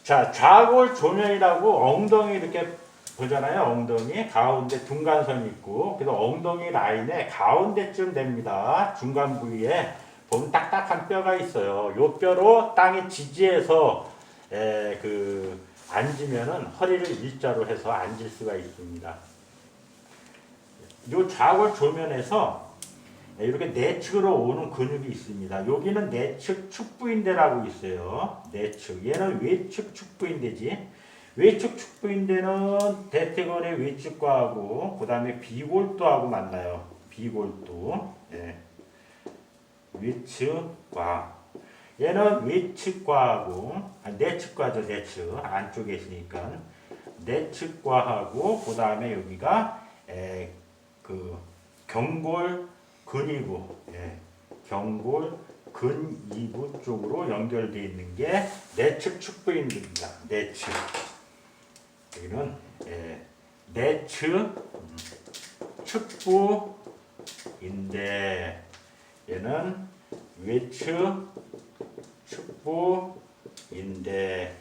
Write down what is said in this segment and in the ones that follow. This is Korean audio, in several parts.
자, 좌골 조면이라고 엉덩이 이렇게 보잖아요. 엉덩이 가운데 둔간선이 있고, 그래서 엉덩이 라인에 가운데쯤 됩니다. 중간 부위에 보면 딱딱한 뼈가 있어요. 요 뼈로 땅에 지지해서 앉으면은 허리를 일자로 해서 앉을 수가 있습니다. 요 좌골 조면에서 이렇게 내측으로 오는 근육이 있습니다. 여기는 내측 축부인대라고 있어요. 내측. 얘는 외측 축부인대지. 외측 축부인대는 대퇴근의 외측과하고 그 다음에 비골도하고 만나요. 비골도. 예. 외측과. 얘는 외측과하고 내측과죠. 내측. 안쪽에 있으니까. 내측과하고 그 다음에 여기가 경골 근이부, 경골 근이부 쪽으로 연결되어 있는 게 내측 축부인대입니다. 내측. 여기는 내측 축부인대. 얘는 외측 축부인대.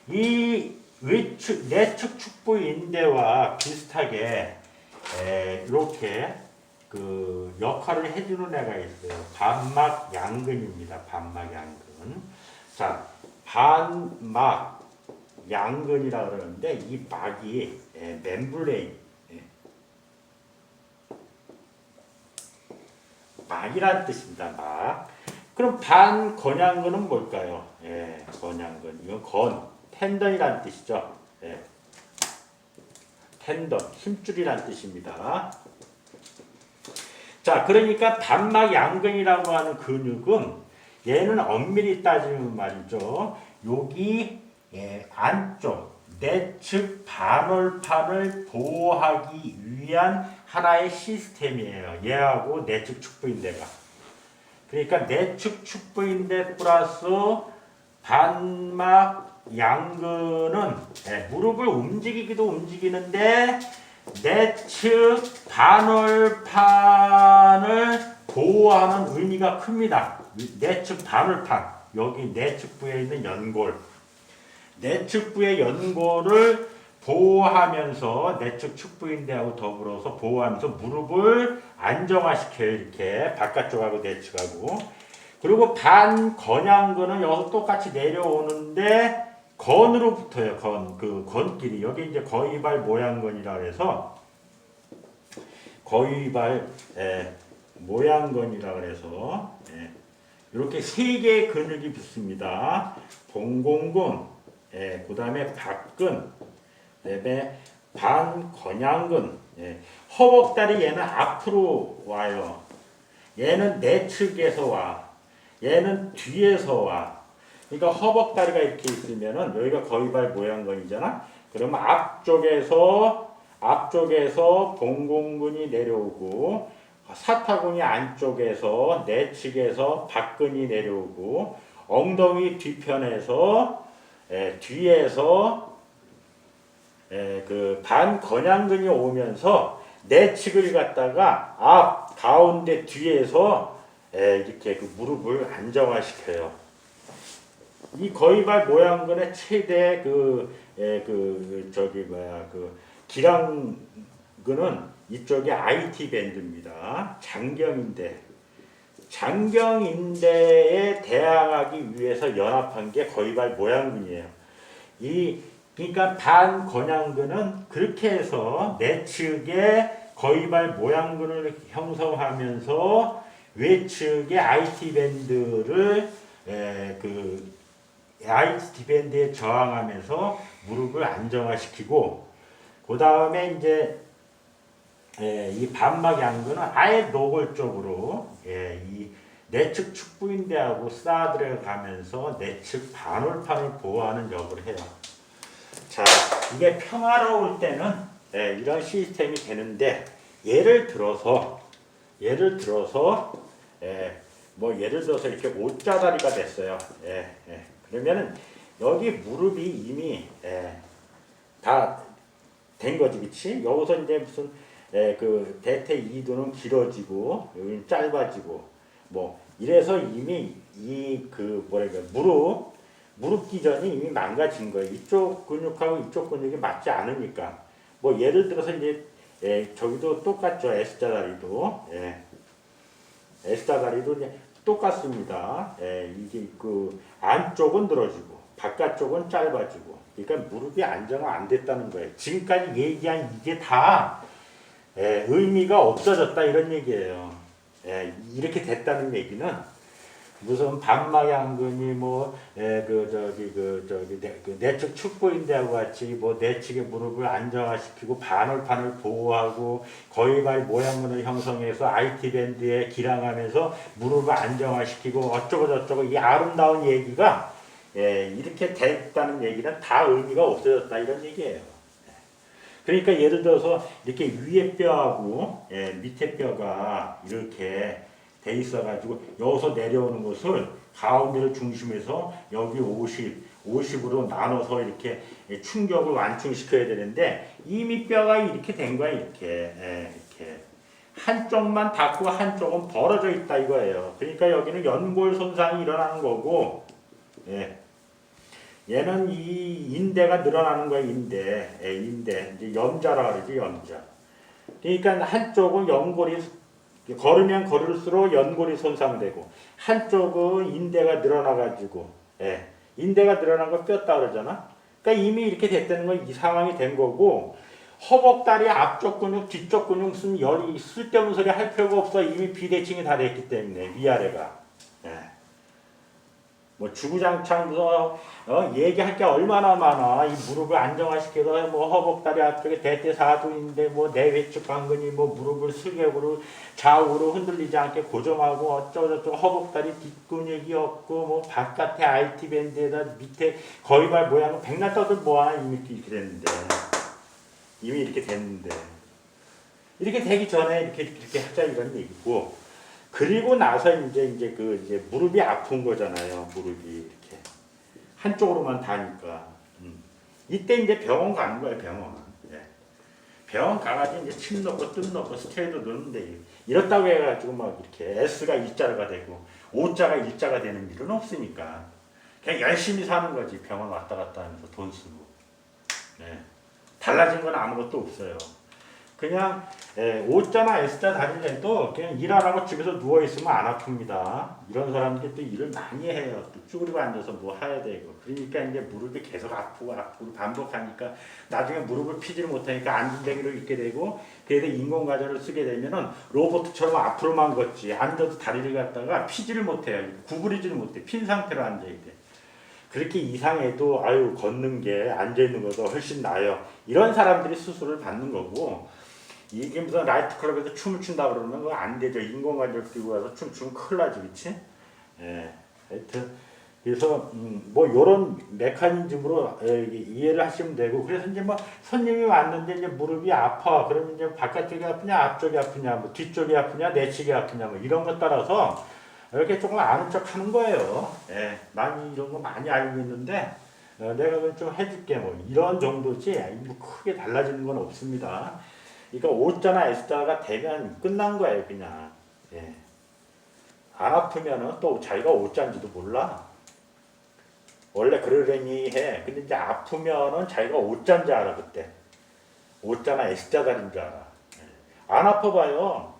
이 외측 내측 축부인대와 비슷하게 이렇게 그 역할을 해주는 애가 있어요. 반막 양근입니다. 반막 양근. 자, 반막 양근이라 그러는데 이 막이 멤브레인, 막이라는 뜻입니다. 막. 그럼 반건양근은 뭘까요? 건양근. 이건 건, 텐던이라는 뜻이죠. 텐던, 힘줄이라는 뜻입니다. 자, 그러니까 반막 양근이라고 하는 근육은 얘는 엄밀히 따지면 말이죠. 여기 안쪽 내측 반월판을 보호하기 위한 하나의 시스템이에요. 얘하고 내측 축부인대가. 그러니까 내측 축부인대 플러스 반막 양근은 무릎을 움직이기도 움직이는데 내측 반월판을 보호하는 의미가 큽니다. 내측 반월판, 여기 내측부에 있는 연골, 내측부의 연골을 보호하면서 내측 축부인대하고 더불어서 보호하면서 무릎을 안정화시켜요. 이렇게 바깥쪽하고 내측하고. 그리고 반건양근은 여기서 똑같이 내려오는데 건으로 붙어요. 그 건끼리. 여기 이제 거위발 모양건이라 그래서 거위발 모양건이라 그래서 이렇게 세 개의 근육이 붙습니다. 봉공근, 그 다음에 박근, 그다음에 반건양근. 허벅다리 얘는 앞으로 와요. 얘는 내측에서 와. 얘는 뒤에서 와. 그러니까 허벅다리가 이렇게 있으면은 여기가 거위발 모양근이잖아. 그러면 앞쪽에서 봉공근이 내려오고 사타구니 안쪽에서 내측에서 박근이 내려오고 엉덩이 뒤편에서 뒤에서 그 반건양근이 오면서 내측을 갖다가 앞 가운데 뒤에서 이렇게 그 무릎을 안정화시켜요. 이 거위발 모양근의 최대 기랑근은 이쪽에 IT 밴드입니다. 장경인대에 대항하기 위해서 연합한 게 거위발 모양근이에요. 그러니까 반건양근은 그렇게 해서 내측에 거위발 모양근을 형성하면서 외측에 IT 밴드를 IT 밴드에 저항하면서 무릎을 안정화시키고 그 다음에 이제 이 반막 양근은 아예 노골적으로 이 내측 축부인대하고 쌓아들어가면서 내측 반월판을 보호하는 역을 해요. 자, 이게 평화로울 때는 이런 시스템이 되는데 예를 들어서 이렇게 옷자다리가 됐어요. 그러면은 여기 무릎이 이미 다 된 거지, 그렇지? 여기서 이제 무슨 그 대퇴 이두는 길어지고 여기는 짧아지고 뭐 이래서 이미 이 그 무릎 기전이 이미 망가진 거예요. 이쪽 근육하고 이쪽 근육이 맞지 않으니까. 뭐 예를 들어서 이제 저기도 똑같죠. S자 다리도. S자 다리도 이제 똑같습니다. 이게 그 안쪽은 늘어지고 바깥쪽은 짧아지고. 그러니까 무릎이 안정화 안 됐다는 거예요. 지금까지 얘기한 이게 다 의미가 없어졌다 이런 얘기예요. 이렇게 됐다는 얘기는 무슨 반막양근이 내측 축구인대하고 같이 뭐 내측의 무릎을 안정화시키고 반월판을 보호하고 거위발 모양근을 형성해서 IT 밴드에 기량하면서 무릎을 안정화시키고 어쩌고 저쩌고 이 아름다운 얘기가 이렇게 됐다는 얘기는 다 의미가 없어졌다 이런 얘기예요. 그러니까 예를 들어서 이렇게 위에 뼈하고 밑에 뼈가 이렇게 돼 있어가지고 여기서 내려오는 것을 가운데를 중심해서 여기 50으로 나눠서 이렇게 충격을 완충시켜야 되는데 이미 뼈가 이렇게 된 거야 이렇게 한쪽만 닿고 한쪽은 벌어져 있다 이거예요. 그러니까 여기는 연골 손상이 일어나는 거고 얘는 이 인대가 늘어나는 거야 인대 이제 염자라 그러지 염자. 그러니까 한쪽은 연골이 걸으면 걸을수록 연골이 손상되고 한쪽은 인대가 늘어나가지고 인대가 늘어난 걸 뼈다 그러잖아. 그러니까 이미 이렇게 됐다는 건 이 상황이 된 거고 허벅다리 앞쪽 근육 뒤쪽 근육 쓴 열이 쓸데없는 소리 할 필요가 없어. 이미 비대칭이 다 됐기 때문에 위아래가 뭐 주구장창 얘기할 게 얼마나 많아. 이 무릎을 안정화시켜서 뭐 허벅다리 앞쪽에 대퇴사두인데 뭐 내외측 관근이 뭐 무릎을 슬개으로 좌우로 흔들리지 않게 고정하고 어쩌고저쩌고 허벅다리 뒷근육이 없고 뭐 바깥에 IT 밴드에다 밑에 거위발 모양은 백날 떠들 뭐하나 이미 이렇게 됐는데 이렇게 되기 전에 이렇게 하자 이런 얘기고. 그리고 나서 이제 무릎이 아픈 거잖아요. 무릎이 이렇게 한쪽으로만 다니까. 이때 이제 병원 가는 거예요. 병원 가가지고 이제 침 넣고 뜸 넣고 스테로이드 넣는데 이렇다고 해가지고 막 이렇게 S가 E자가 되고 O자가 E자가 되는 일은 없으니까 그냥 열심히 사는 거지. 병원 왔다 갔다 하면서 돈 쓰고. 달라진 건 아무것도 없어요. 그냥 O자나 S자 다리를 해도 그냥 일 안 하고 집에서 누워있으면 안 아픕니다. 이런 사람들이 또 일을 많이 해요. 또 쭈그리고 앉아서 뭐 해야 되고. 그러니까 이제 무릎이 계속 아프고 반복하니까 나중에 무릎을 피지를 못하니까 앉은대기로 있게 되고 그래서 인공관절을 쓰게 되면은 로봇처럼 앞으로만 걷지 앉아도 다리를 갖다가 피지를 못해요. 구부리지를 못해. 핀 상태로 앉아야 돼. 그렇게 이상해도 걷는 게 앉아있는 것보다 훨씬 나아요. 이런 사람들이 수술을 받는 거고 이게 무슨 라이트 클럽에서 춤을 춘다 그러면 그거 안 되죠. 인공관절 끼고 가서 춤추면 큰일 나지, 그치? 하여튼 그래서 뭐 요런 메커니즘으로 이해를 하시면 되고 그래서 이제 뭐 손님이 왔는데 이제 무릎이 아파 그러면 이제 바깥쪽이 아프냐 앞쪽이 아프냐 뭐 뒤쪽이 아프냐 내측이 아프냐 뭐 이런 것 따라서 이렇게 조금 아는 척 하는 거예요. 많이 이런 거 많이 알고 있는데 내가 그걸 좀 해줄게 뭐 이런 정도지 뭐 크게 달라지는 건 없습니다. 그러니까 O자나 S자가 되면 끝난 거예요 그냥. 안 아프면은 또 자기가 O자인지도 몰라. 원래 그러려니 해. 근데 이제 아프면은 자기가 O자인 줄 알아 그때. O자나 S자 다리인 줄 알아. 안 아파봐요.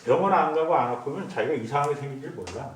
병원 안 가고 안 아프면 자기가 이상하게 생긴 줄 몰라.